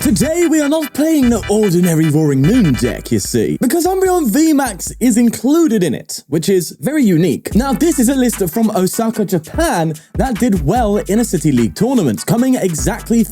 Today we are not playing the ordinary Roaring Moon deck, you see, because Umbreon VMAX is included in it, which is very unique. Now this is a list from Osaka, Japan that did well in a City League tournament, coming exactly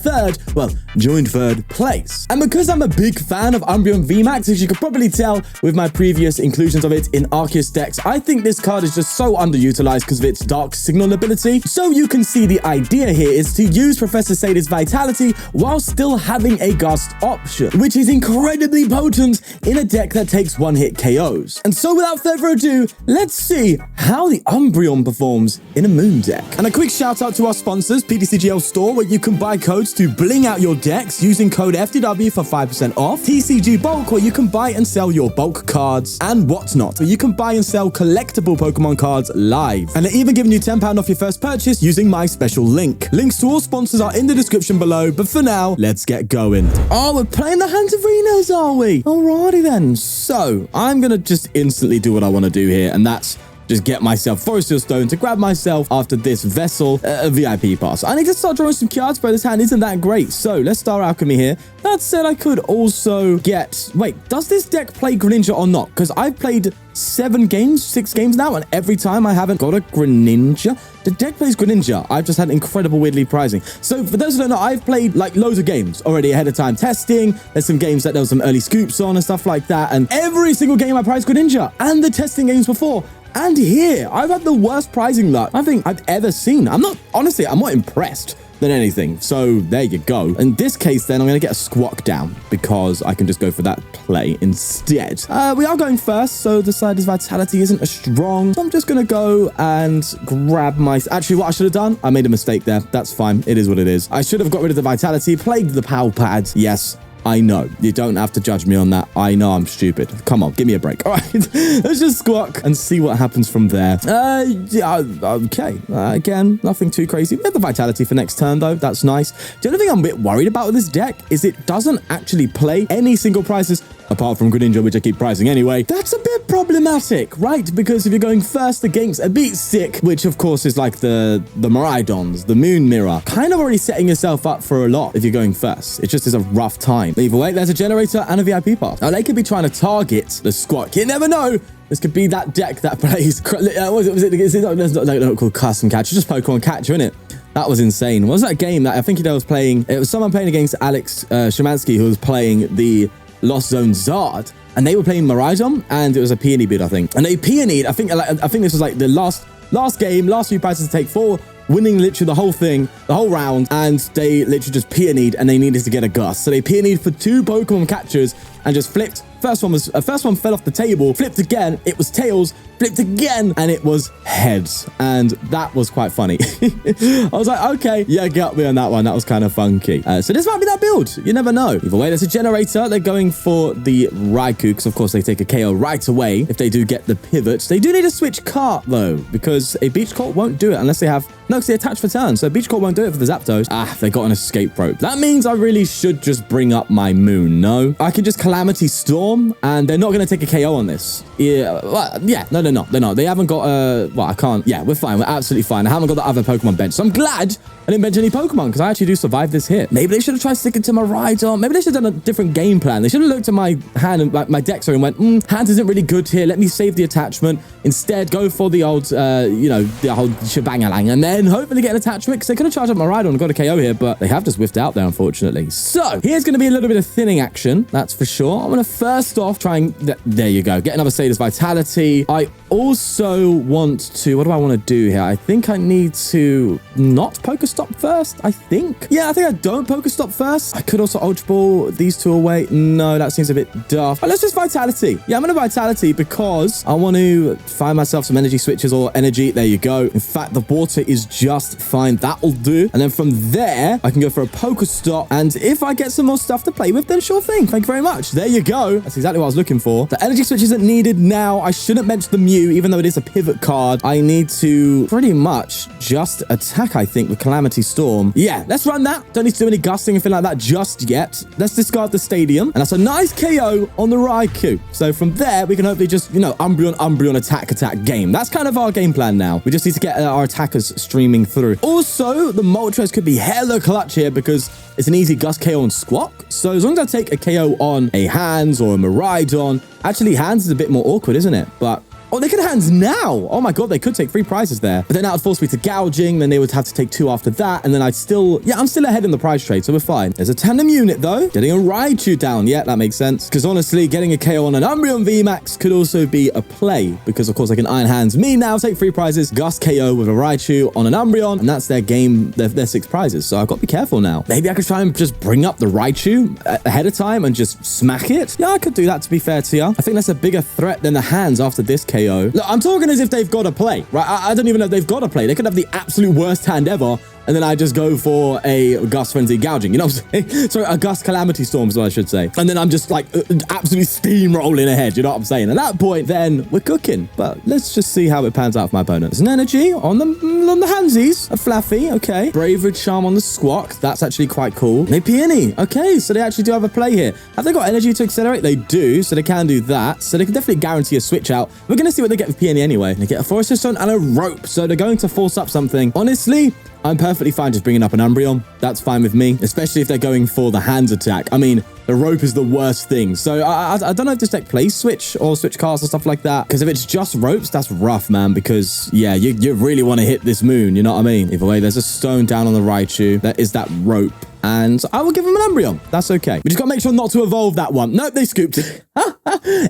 joined third place. And because I'm a big fan of Umbreon VMAX, as you could probably tell with my previous inclusions of it in Arceus decks, I think this card is just so underutilized because of its Dark Signal ability. So you can see the idea here is to use Professor Sada's Vitality while still having a Gust option, which is incredibly potent in a deck that takes one-hit KOs. And so without further ado, let's see how the Umbreon performs in a Moon deck. And a quick shout out to our sponsors, PTCGL Store, where you can buy codes to bling out your decks using code FTW for 5% off. TCG Bulk, where you can buy and sell your bulk cards, and Whatnot, where you can buy and sell collectible Pokemon cards live. And they're even giving you £10 off your first purchase using my special link. Links to all sponsors are in the description below, but for now, let's get going. Oh, we're playing the Hands of Renos, are we? Alrighty then. So, I'm gonna just instantly do what I want to do here, and that's just get myself Forest Seal Stone to grab myself after this Vessel VIP Pass. I need to start drawing some cards, bro. This hand isn't that great. So, let's start Alchemy here. That said, I could also get... Wait, does this deck play Greninja or not? Because I've played 6 games now, and every time I haven't got a Greninja. The deck plays Greninja. I've just had incredible weird lead pricing. So, for those who don't know, I've played like loads of games already ahead of time testing. There's some games that there was some early scoops on and stuff like that. And every single game I priced Greninja, and the testing games before. And here, I've had the worst pricing luck I think I've ever seen. I'm not impressed than anything. So there you go. In this case, then, I'm going to get a Squawk down because I can just go for that play instead. We are going first, so the Sada's Vitality isn't as strong. So I'm just going to go and grab my... Actually, what I should have done, I made a mistake there. That's fine. It is what it is. I should have got rid of the Vitality, played the Pal Pad. Yes, I know. You don't have to judge me on that. I know I'm stupid. Come on, give me a break. All right, let's just Squawk and see what happens from there. Yeah, okay. Again, nothing too crazy. We have the Vitality for next turn, though. That's nice. The only thing I'm a bit worried about with this deck is it doesn't actually play any single prizes apart from Greninja, which I keep pricing anyway. That's a bit problematic, right? Because if you're going first against a Beat Stick, which of course is like the Miraidons, the Moon Mirror, kind of already setting yourself up for a lot if you're going first. It just is a rough time. Either way, there's a Generator and a VIP Pass. Now, they could be trying to target the Squawk. You never know. This could be that deck that plays... Is it not called Custom Catcher? Just Pokemon Catcher, isn't it? That was insane. What was that game that I think he was playing? It was someone playing against Alex Szymanski, who was playing the Lost Zone Zard, and they were playing Miraidon, and it was a peony bid, I think. And they peonied. I think this was like the last game, last few prizes to take 4, winning literally the whole thing, the whole round, and they literally just peonied, and they needed to get a Gust. So they peonied for 2 Pokemon catchers and just flipped. First one fell off the table, flipped again, it was tails, flipped again, and it was heads. And that was quite funny. I was like, okay, yeah, got me on that one. That was kind of funky. So this might be that build. You never know. Either way, there's a Generator. They're going for the Raikou, because of course they take a KO right away if they do get the pivot. They do need a switch cart, though, because a Beach Colt won't do it unless they have... No, because they attach for turn, so Beach Colt won't do it for the Zapdos. Ah, they got an Escape Rope. That means I really should just bring up my Moon, no? I can just Calamity Storm, and they're not going to take a KO on this. Yeah, well, yeah, no, they're not. They're not. They haven't got, well, I can't. Yeah, we're fine. We're absolutely fine. I haven't got the other Pokemon bench, so I'm glad I didn't bench any Pokemon, because I actually do survive this hit. Maybe they should have tried sticking to my Miraidon. Maybe they should have done a different game plan. They should have looked at my hand and my deck, sorry, and went, hands isn't really good here. Let me save the attachment. Instead, go for the old, the whole shebang-a-lang, and then hopefully get an attachment, because they could have charged up my Miraidon and got a KO here, but they have just whiffed out there, unfortunately. So, here's going to be a little bit of thinning action, that's for sure. I'm going to first off try and... There you go. Get another Sada's Vitality. I also want to... What do I want to do here? I think I need to not PokéStop first, I think. Yeah, I think I don't PokéStop first. I could also Ultra Ball these 2 away. No, that seems a bit daft. But let's just Vitality. Yeah, I'm going to Vitality because I want to find myself some energy switches or energy. There you go. In fact, the water is just fine. That'll do. And then from there, I can go for a PokéStop. And if I get some more stuff to play with, then sure thing. Thank you very much. There you go. That's exactly what I was looking for. The energy switch isn't needed now. I shouldn't mention the Mew, even though it is a pivot card. I need to pretty much just attack, I think, with Calamity. Calamity Storm. Yeah, let's run that. Don't need to do any gusting or anything like that just yet. Let's discard the Stadium. And that's a nice KO on the Raikou. So from there, we can hopefully just, you know, Umbreon attack game. That's kind of our game plan now. We just need to get our attackers streaming through. Also, the Moltres could be hella clutch here because it's an easy Gust KO on Squawk. So as long as I take a KO on a Hands or a Miraidon, actually Hands is a bit more awkward, isn't it? But oh, they could Hands now. Oh my God, they could take 3 prizes there. But then that would force me to gouging. Then they would have to take 2 after that. And then I'd still, yeah, I'm still ahead in the prize trade. So we're fine. There's a tandem unit though. Getting a Raichu down. Yeah, that makes sense. Because honestly, getting a KO on an Umbreon VMAX could also be a play. Because of course I can Iron Hands me now, take 3 prizes, Gust KO with a Raichu on an Umbreon. And that's their game, their 6 prizes. So I've got to be careful now. Maybe I could try and just bring up the Raichu ahead of time and just smack it. Yeah, I could do that to be fair to you. I think that's a bigger threat than the Hands after this KO. Look, I'm talking as if they've got to play, right? I don't even know if they've got to play. They could have the absolute worst hand ever, and then I just go for a Gust Frenzy gouging. You know what I'm saying? Sorry, a Gust Calamity Storm is what I should say. And then I'm just like absolutely steamrolling ahead. You know what I'm saying? At that point, then we're cooking. But let's just see how it pans out for my opponent. There's an Energy on the Handsies. A Flaffy, okay. Bravery Charm on the Squawk. That's actually quite cool. They Peony. Okay, so they actually do have a play here. Have they got Energy to accelerate? They do, so they can do that. So they can definitely guarantee a switch out. We're going to see what they get with Peony anyway. They get a Forest Stone and a Rope. So they're going to force up something. Honestly, I'm perfectly fine just bringing up an Umbreon. That's fine with me, especially if they're going for the Hands attack. I mean, the Rope is the worst thing. So I don't know if this deck plays Switch or Switch Cast or stuff like that. Because if it's just Ropes, that's rough, man. Because, yeah, you really want to hit this moon. You know what I mean? Either way, there's a Stone down on the Raichu. That is that Rope. And I will give him an Umbreon. That's okay. We just got to make sure not to evolve that one. Nope, they scooped it.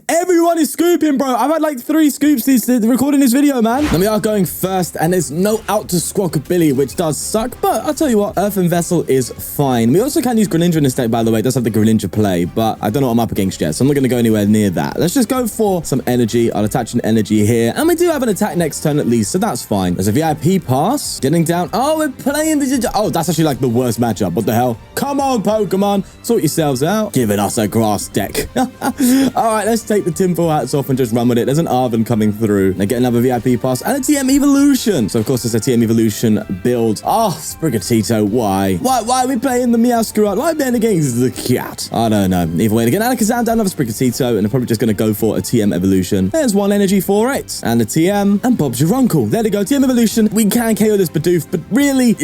Everyone is scooping, bro. I've had like 3 scoops recording this video, man. And we are going first, and there's no out to Squawkabilly, which does suck. But I'll tell you what, Earthen Vessel is fine. We also can use Greninja in this deck, by the way. It does have the Greninja play, but I don't know what I'm up against yet, so I'm not going to go anywhere near that. Let's just go for some energy. I'll attach an energy here. And we do have an attack next turn at least, so that's fine. There's a VIP pass. Getting down. Oh, we're playing the... Oh, that's actually like the worst matchup. What the hell? Come on, Pokemon. Sort yourselves out. Giving us a grass deck. All right, let's take the tinfoil hats off and just run with it. There's an Arven coming through. They get another VIP pass and a TM Evolution. So, of course, it's a TM Evolution build. Oh, Sprigatito, why? Why are we playing the meowscarada? Why are we playing against the cat? I don't know. Either way, again, Alakazam down another Sprigatito, and they're probably just going to go for a TM Evolution. There's 1 energy for it. And a TM. And Bob's your uncle. There they go. TM Evolution. We can KO this Bidoof, but really,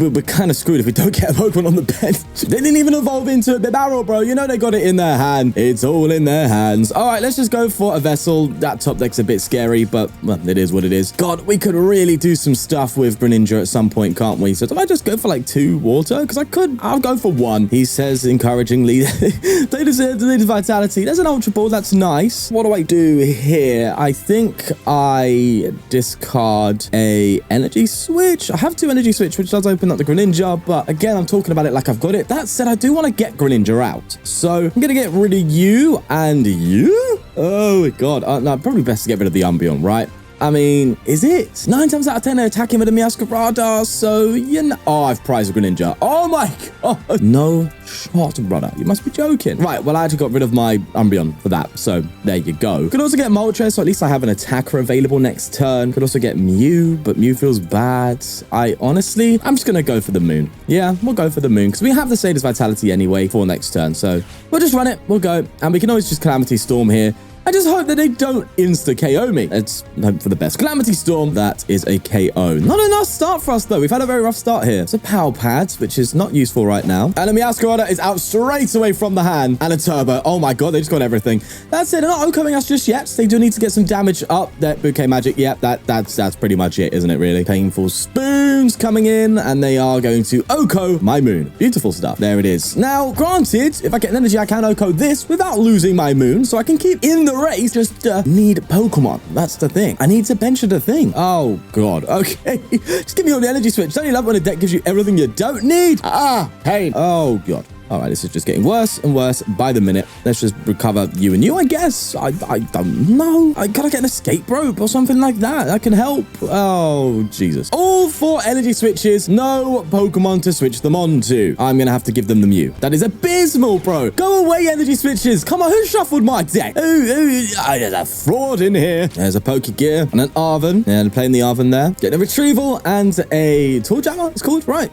we're kind of screwed if we don't get a Pokemon on the bench. They didn't even evolve into a Bibarel, bro. You know they got it in their hand. It's all in their hands. All right, let's just go for a Vessel. That top deck's a bit scary, but well, it is what it is. God, we could really do some stuff with Greninja at some point, can't we? So do I just go for like 2 water? Because I could. I'll go for 1. He says encouragingly. They deserve the vitality. There's an Ultra Ball. That's nice. What do I do here? I think I discard a Energy Switch. I have 2 Energy Switch, which does open up the Greninja, but again, I'm talking about it like I've got it. That said, I do want to get Greninja out. So I'm going to get rid of you and you. Oh, God. No, probably best to get rid of the Umbreon, right? I mean, is it? 9 times out of 10, they're attacking with a meowscarada, so, you know... Oh, I've prized a Greninja. Oh, my God. No shot, brother. You must be joking. Right, well, I actually got rid of my Umbreon for that, so there you go. Could also get Moltres, so at least I have an attacker available next turn. Could also get Mew, but Mew feels bad. Honestly, I'm just going to go for the Moon. Yeah, we'll go for the Moon, because we have the Sada's Vitality anyway for next turn, so we'll just run it. We'll go, and we can always just Calamity Storm here. I just hope that they don't insta-KO me. Let's hope for the best. Calamity Storm, that is a KO. Not a nice start for us, though. We've had a very rough start here. It's a Pal Pad, which is not useful right now. And a Meowscarada is out straight away from the hand. And a Turbo. Oh my God, they just got everything. That's it. They're not OHKOing us just yet. They do need to get some damage up. That Bouquet Magic. Yep, that's pretty much it, isn't it, really? Painful Spoons coming in, and they are going to OHKO my Moon. Beautiful stuff. There it is. Now, granted, if I get an energy, I can OHKO this without losing my Moon, so I can keep in the race. Just need Pokemon. That's the thing. I need to bench the thing. Oh, God. Okay. Just give me all the energy switch. Don't you love when a deck gives you everything you don't need? Ah, pain. Oh, God. All right, this is just getting worse and worse by the minute. Let's just recover you and you, I guess. I don't know. I gotta get an escape rope or something like that. That can help. Oh, Jesus. All 4 energy switches. No Pokemon to switch them onto. I'm gonna have to give them the Mew. That is abysmal, bro. Go away, energy switches. Come on, who shuffled my deck? There's a fraud in here. There's a Pokégear and an Arven. And playing the Arven there. Getting a Retrieval and a Tool Jammer, it's called, right?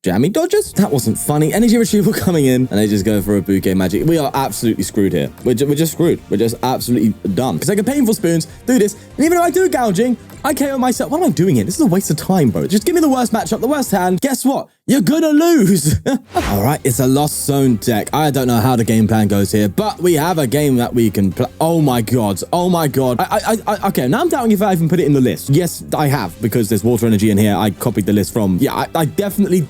Jammy Dodgers? That wasn't funny. Energy Retrieval coming in, and they just go for a bouquet magic. We are absolutely screwed here. We're just screwed. We're just absolutely done. Because I can Painful Spoons, do this, and even if I do gouging, I KO myself. What am I doing here? This is a waste of time, bro. Just give me the worst matchup, the worst hand. Guess what? You're gonna lose. All right, it's a Lost Zone deck. I don't know how the game plan goes here, but we have a game that we can play. Oh my God. Oh my God. Okay, now I'm doubting if I even put it in the list. Yes, I have, because there's water energy in here. I copied the list from. Yeah, I definitely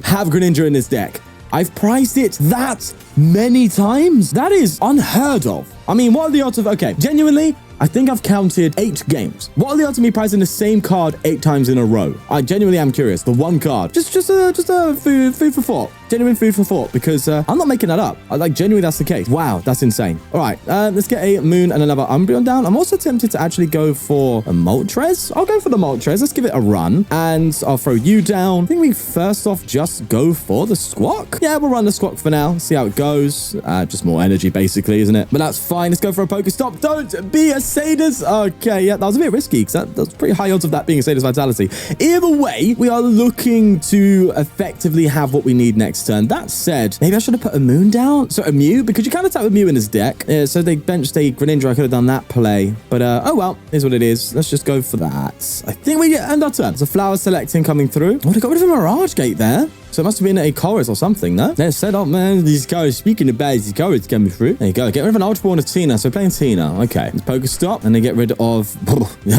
have Greninja in this deck. I've priced it that many times. That is unheard of. I mean, what are the odds of... Okay, genuinely, I think I've counted 8 games. What are the odds of me pricing the same card 8 times in a row? I genuinely am curious. The one card. Just a food for thought. Genuine food for thought, because I'm not making that up. Genuinely, that's the case. Wow, that's insane. All right, let's get a Moon and another Umbreon down. I'm also tempted to actually go for a Moltres. I'll go for the Moltres. Let's give it a run, and I'll throw you down. I think we first off just go for the Squawk. Yeah, we'll run the Squawk for now. See how it goes. Just more energy, basically, isn't it? But that's fine. Let's go for a PokéStop. Don't be a Sada's. Okay, yeah, that was a bit risky, because that was pretty high odds of that being a Sada's Vitality. Either way, we are looking to effectively have what we need next turn. That said, maybe I should have put a Moon down. So a Mew, because you can attack with Mew in his deck. Yeah, so they benched a Greninja. I could have done that play. But, oh well, is what it is. Let's just go for that. I think we end our turn. So Flower Selecting coming through. Oh, they got rid of a Mirage Gate there. So it must have been a chorus or something, no? They're set up, man. These cards, speaking of bad, these cards coming through. There you go. Get rid of an Ultra Ball and a Tina. So we're playing Tina. Okay. Let's PokéStop. And they get rid of...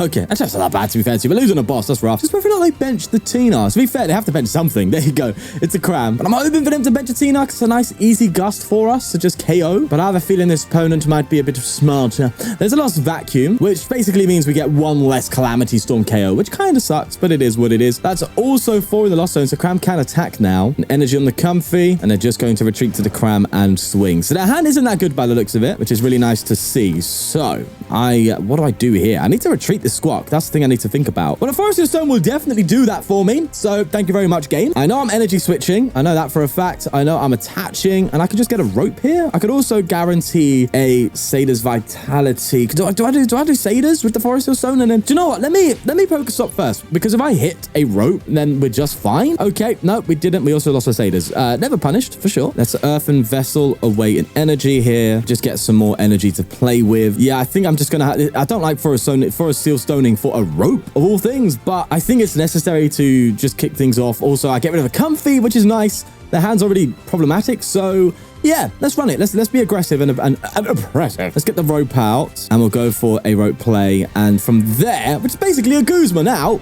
Okay. That's just not bad, to be fair to you. But losing a boss, that's rough. Just whether or not they bench the Tina. To be fair, they have to bench something. There you go. It's a cram. But I'm hoping for them to bench a Tina, because it's a nice, easy gust for us to just KO. But I have a feeling this opponent might be a bit smarter. There's a Lost Vacuum, which basically means we get 1 less Calamity Storm KO, which kind of sucks, but it is what it is. That's also 4 in the Lost Zone, so Cram can attack now. An energy on the Comfy, and they're just going to retreat to the Cram and swing. So their hand isn't that good by the looks of it, which is really nice to see. So what do I do here? I need to retreat the Squawk. That's the thing I need to think about. But a Forest Stone will definitely do that for me. So thank you very much, game. I know I'm energy switching. I know that for a fact. I know I'm attaching, and I could just get a rope here. I could also guarantee a Sada's Vitality. Do I do Sada's with the Forest Stone? And then, do you know what? Let me PokéStop first, because if I hit a rope, then we're just fine. Okay, no, we didn't. We also lost our Sada's. Never punished, for sure. Let's Earthen Vessel away in energy here. Just get some more energy to play with. Yeah, I think I'm just gonna I don't like Forest Seal Stoning for a rope, of all things, but I think it's necessary to just kick things off. Also, I get rid of a Comfy, which is nice. The hand's already problematic, so... yeah, let's run it. Let's be aggressive and oppressive. Let's get the rope out, and we'll go for a rope play. And from there, which is basically a Guzma now,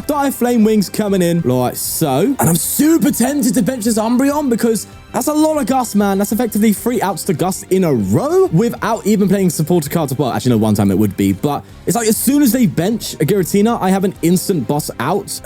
Dire Flame Wings coming in like so. And I'm super tempted to bench this Umbreon, because that's a lot of Gust, man. That's effectively 3 outs to Gust in a row without even playing supporter cards. Well, actually, no, one time it would be, but it's like as soon as they bench a Giratina, I have an instant boss out.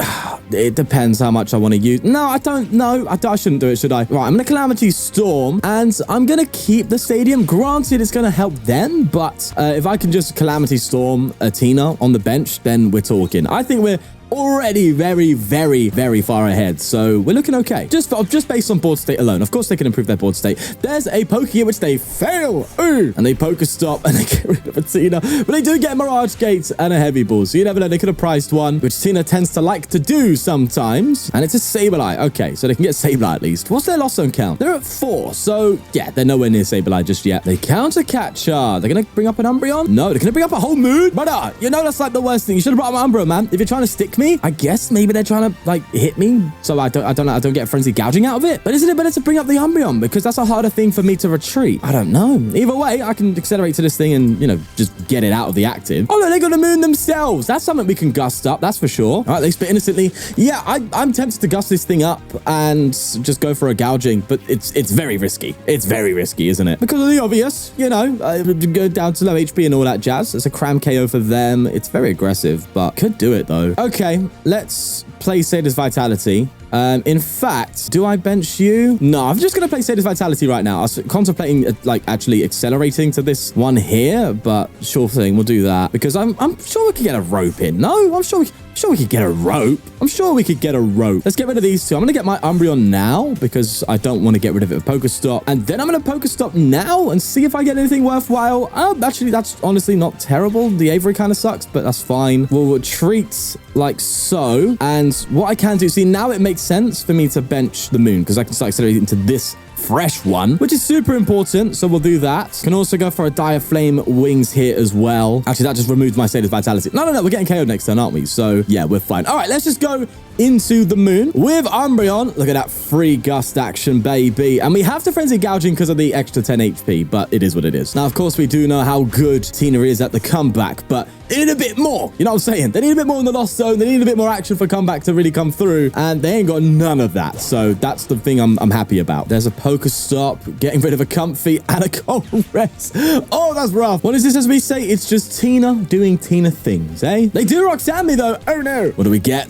It depends how much I want to use. No, I don't know. I shouldn't do it, should I? Right, I'm going to Calamity Storm, and I'm going to keep the Stadium. Granted, it's going to help them, but if I can just Calamity Storm a Tina on the bench, then we're talking. I think we're already very far ahead, so we're looking okay. Just based on board state alone. Of course, they can improve their board state. There's a Pokégear which they fail. Ooh. And they PokéStop, and they get rid of a Tina. But they do get Mirage Gate and a Heavy Ball, so you never know. They could have priced one, which Tina tends to like to do sometimes. And it's a Sableye. Okay, so they can get Sableye at least. What's their Lost Zone count? They're at 4, so yeah, they're nowhere near Sableye just yet. They counter Catcher. They're gonna bring up an Umbreon? No, they're gonna bring up a whole Moon. But you know that's like the worst thing. You should have brought up an Umbreon, man. If you're trying to stick me, I guess maybe they're trying to like hit me, so I don't get frenzy gouging out of it. But isn't it better to bring up the Umbreon, because that's a harder thing for me to retreat? I don't know. Either way, I can accelerate to this thing and, you know, just get it out of the active. Oh no, they got a Moon themselves. That's something we can gust up, that's for sure. All right, they spit innocently. Yeah, I'm tempted to gust this thing up and just go for a gouging, but it's very risky. It's very risky, isn't it? Because of the obvious, you know, go down to low HP and all that jazz. It's a cram KO for them. It's very aggressive, but could do it though. Okay, let's play Sada's Vitality. In fact, do I bench you? No, I'm just going to play Sada's Vitality right now. I was contemplating, like, actually accelerating to this one here, but sure thing, we'll do that. Because I'm sure we could get a rope in. No, I'm sure we could get a rope. I'm sure we could get a rope. Let's get rid of these two. I'm going to get my Umbreon now because I don't want to get rid of it with PokéStop. And then I'm going to PokéStop now and see if I get anything worthwhile. Actually, that's honestly not terrible. The Avery kind of sucks, but that's fine. We'll treat like so. And what I can do, see, now it makes sense for me to bench the moon because I can start accelerating to this fresh one, which is super important. So we'll do that. Can also go for a Dire Flame Wings here as well. Actually, that just removes my Sada's Vitality. No, we're getting KO'd next turn, aren't we? So yeah, we're fine. All right, let's just go into the moon with Umbreon. Look at that free gust action, baby. And we have to frenzy gouging because of the extra 10 HP, but it is what it is. Now, of course, we do know how good Tina is at the comeback, but they need a bit more. You know what I'm saying? They need a bit more in the Lost Zone. They need a bit more action for comeback to really come through, and they ain't got none of that. So that's the thing I'm happy about. There's a PokéStop, getting rid of a Comfy and a Cold Rest. Oh, that's rough. What does this SVI say? It's just Tina doing Tina things, eh? They do Roxanne me, though. Oh, no. What do we get?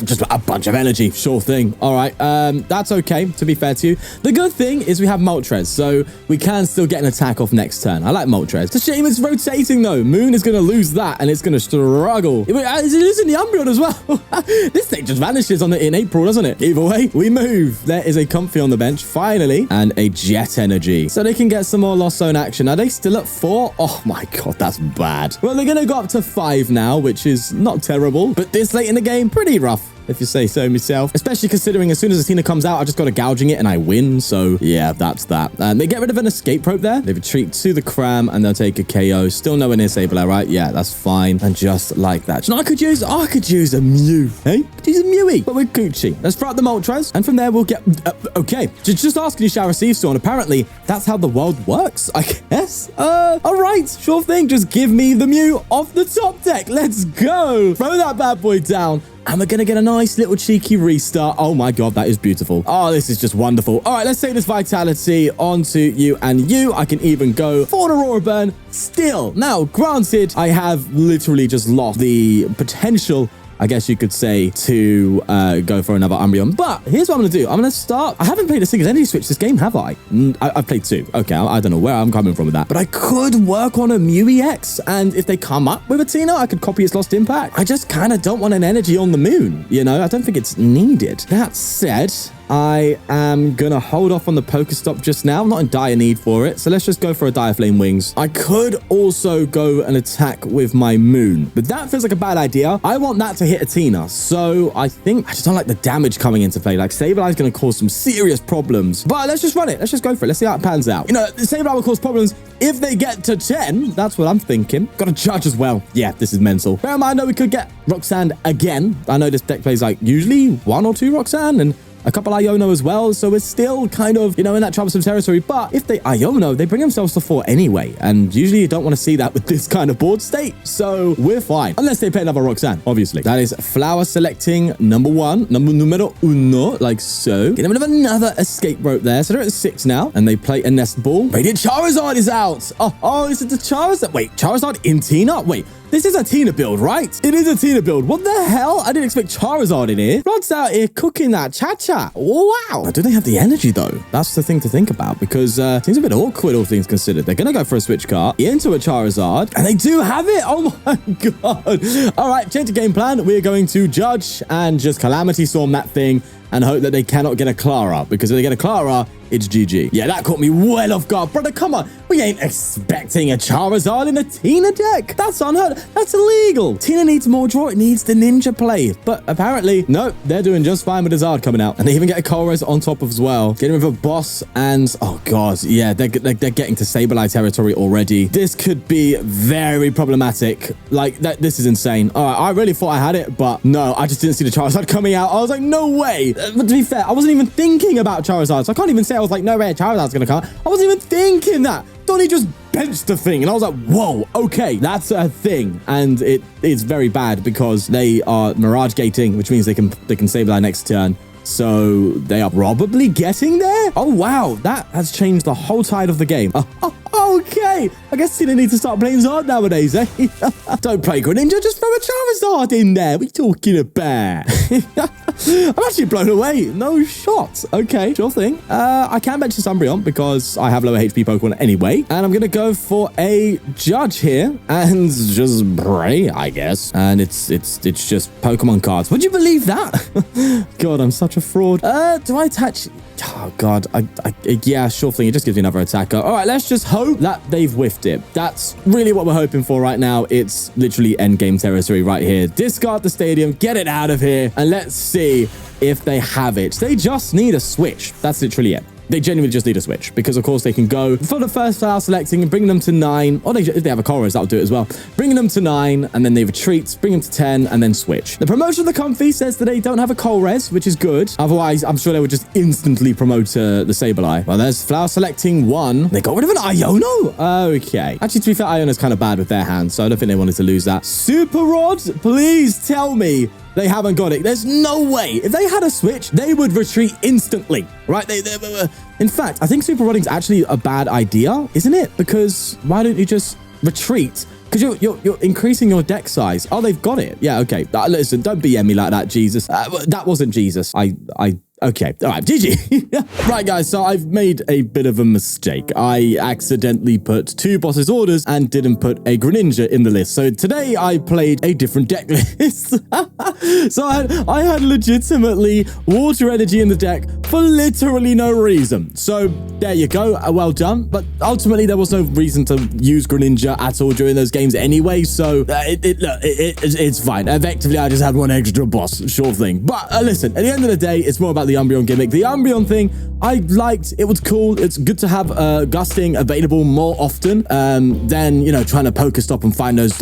Just a bunch of energy. Sure thing. All right. That's okay, to be fair to you. The good thing is we have Moltres, so we can still get an attack off next turn. I like Moltres. It's a shame it's rotating, though. Moon is going to lose that, and it's going to struggle. It's losing the Umbreon as well. This thing just vanishes in April, doesn't it? Either way, we move. There is a Comfy on the bench, finally, and a Jet Energy. So they can get some more Lost Zone action. Are they still at 4? Oh my god, that's bad. Well, they're going to go up to 5 now, which is not terrible. But this late in the game, pretty rough, if you say so myself. Especially considering as soon as the Tina comes out, I just got to gouging it and I win. So yeah, that's that. They get rid of an Escape Rope there. They retreat to the Cram and they'll take a KO. Still nowhere near Sableye, right? Yeah, that's fine. And just like that. Do you know what I could use? A Mew. Hey? I could use a Mewy. But we're Gucci. Let's throw out the Moltres. And from there, we'll get... okay. Just asking you shall receive still. And apparently, that's how the world works, I guess. All right. Sure thing. Just give me the Mew off the top deck. Let's go. Throw that bad boy down. And we're going to get a nice little cheeky restart. Oh my god, that is beautiful. Oh, this is just wonderful. All right, let's take this Vitality onto you and you. I can even go for an Aurora Burn still. Now, granted, I have literally just lost the potential, I guess you could say, to go for another Umbreon. But here's what I'm going to do. I'm going to start... I haven't played a single Energy Switch this game, have I? I've played 2. Okay, I don't know where I'm coming from with that. But I could work on a Mew EX. And if they come up with a Tina, I could copy its Lost Impact. I just kind of don't want an energy on the moon. You know, I don't think it's needed. That said... I am going to hold off on the PokéStop just now. I'm not in dire need for it. So let's just go for a Dire Flame Wings. I could also go and attack with my Moon, but that feels like a bad idea. I want that to hit a Tina. So I think I just don't like the damage coming into play. Like Sableye is going to cause some serious problems, but let's just run it. Let's just go for it. Let's see how it pans out. You know, Sableye will cause problems if they get to 10. That's what I'm thinking. Got a Judge as well. Yeah, this is mental. Bear in mind, I know we could get Roxanne again. I know this deck plays like usually 1 or 2 Roxanne and a couple Iono as well, so it's still kind of, you know, in that troublesome territory. But if they Iono, they bring themselves to 4 anyway, and usually you don't want to see that with this kind of board state, so we're fine. Unless they play another Roxanne, obviously. That is flower selecting numero uno, like so. Getting rid of another Escape Rope there, so they're at 6 now, and they play a Nest Ball. Radiant Charizard is out! Oh, is it the Charizard? Wait, Charizard in Tina? Wait. This is a Tina build, right? It is a Tina build. What the hell? I didn't expect Charizard in here. Rod's out here cooking that cha-cha. Wow. Do they have the energy, though? That's the thing to think about, because it seems a bit awkward, all things considered. They're going to go for a Switch card into a Charizard, and they do have it. Oh, my God. All right, change the game plan. We're going to Judge and just Calamity Storm that thing and hope that they cannot get a Clara, because if they get a Clara, it's GG. Yeah, that caught me well off guard. Brother, come on. We ain't expecting a Charizard in a Tina deck. That's unheard of. That's illegal. Tina needs more draw. It needs the ninja play. But apparently, no, they're doing just fine with the Zard coming out. And they even get a Colress on top as well. Getting rid of a Boss and, oh God, yeah, they're getting to Sableye territory already. This could be very problematic. Like, this is insane. All right, I really thought I had it, but no, I just didn't see the Charizard coming out. I was like, no way. But to be fair, I wasn't even thinking about Charizard, so I can't even say I was like, no way, Charizard's gonna come. I wasn't even thinking that. Donnie just benched the thing, and I was like, whoa, okay, that's a thing. And it is very bad because they are Mirage gating, which means they can Sableye next turn. So they are probably getting there. Oh, wow, that has changed the whole tide of the game. Okay, I guess Tina needs to start playing Zard nowadays, eh? Don't play Greninja, just throw a Charizard in there. What are you talking about? I'm actually blown away. No shot. Okay, sure thing. I can bench this Umbreon because I have lower HP Pokemon anyway. And I'm going to go for a Judge here and just pray, I guess. And it's just Pokemon cards. Would you believe that? God, I'm such a fraud. Do I attach... Oh, God. Yeah, sure thing. It just gives me another attacker. All right, let's just hope that they've whiffed it. That's really what we're hoping for right now. It's literally endgame territory right here. Discard the stadium, get it out of here, and let's see if they have it. They just need a switch. That's literally it. They genuinely just need a switch because, of course, they can go for the first flower selecting and bring them to 9. Or if they have a Colress, that'll do it as well. Bringing them to 9 and then they retreat, bring them to 10 and then switch. The promotion of the Comfy says that they don't have a Colress, which is good. Otherwise, I'm sure they would just instantly promote the Sableye. Well, there's flower selecting 1. They got rid of an Iono? Okay. Actually, to be fair, Iono's kind of bad with their hands, so I don't think they wanted to lose that. Super Rod, please tell me they haven't got it. There's no way. If they had a switch, they would retreat instantly, right? In fact, I think super rodding's actually a bad idea, isn't it? Because why don't you just retreat? Because you're increasing your deck size. Oh, they've got it. Yeah, okay. Listen, don't BM me like that, Jesus. That wasn't Jesus. Okay, all right, GG. Right, guys, so I've made a bit of a mistake. I accidentally put 2 bosses orders and didn't put a Greninja in the list. So today I played a different deck list. So I had legitimately water energy in the deck for literally no reason. So there you go. Well done. But ultimately, there was no reason to use Greninja at all during those games anyway. So it's fine. Effectively, I just had 1 extra boss. Sure thing. But listen, at the end of the day, it's more about the Umbreon gimmick. The Umbreon thing, I liked. It was cool. It's good to have gusting available more often than, you know, trying to PokéStop and find those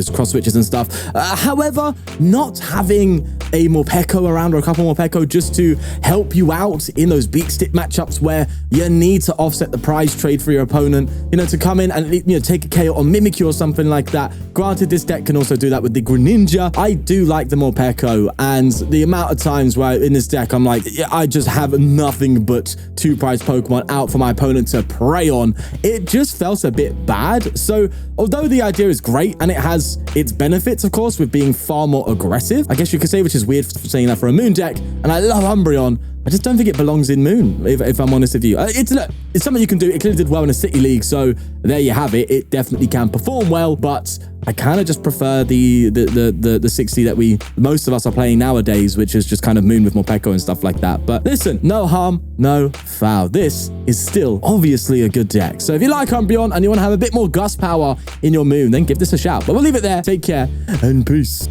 cross switches and stuff. However, not having a Morpeko around or a couple Morpeko just to help you out in those beat stick matchups where you need to offset the prize trade for your opponent, you know, to come in and, you know, take a KO or Mimikyu or something like that. Granted, this deck can also do that with the Greninja. I do like the Morpeko, and the amount of times where in this deck I'm like, I just have nothing but 2 prize Pokemon out for my opponent to prey on. It just felt a bit bad. So although the idea is great and it has its benefits, of course, with being far more aggressive, I guess you could say, which is weird for saying that for a Moon deck, and I love Umbreon, I just don't think it belongs in Moon, if I'm honest with you. It's something you can do. It clearly did well in a City League, so there you have it. It definitely can perform well, but I kind of just prefer the 60 that most of us are playing nowadays, which is just kind of Moon with Morpeko and stuff like that. But listen, no harm, no foul. This is still obviously a good deck. So if you like Umbreon and you want to have a bit more gust power in your Moon, then give this a shout. But we'll leave it there. Take care and peace.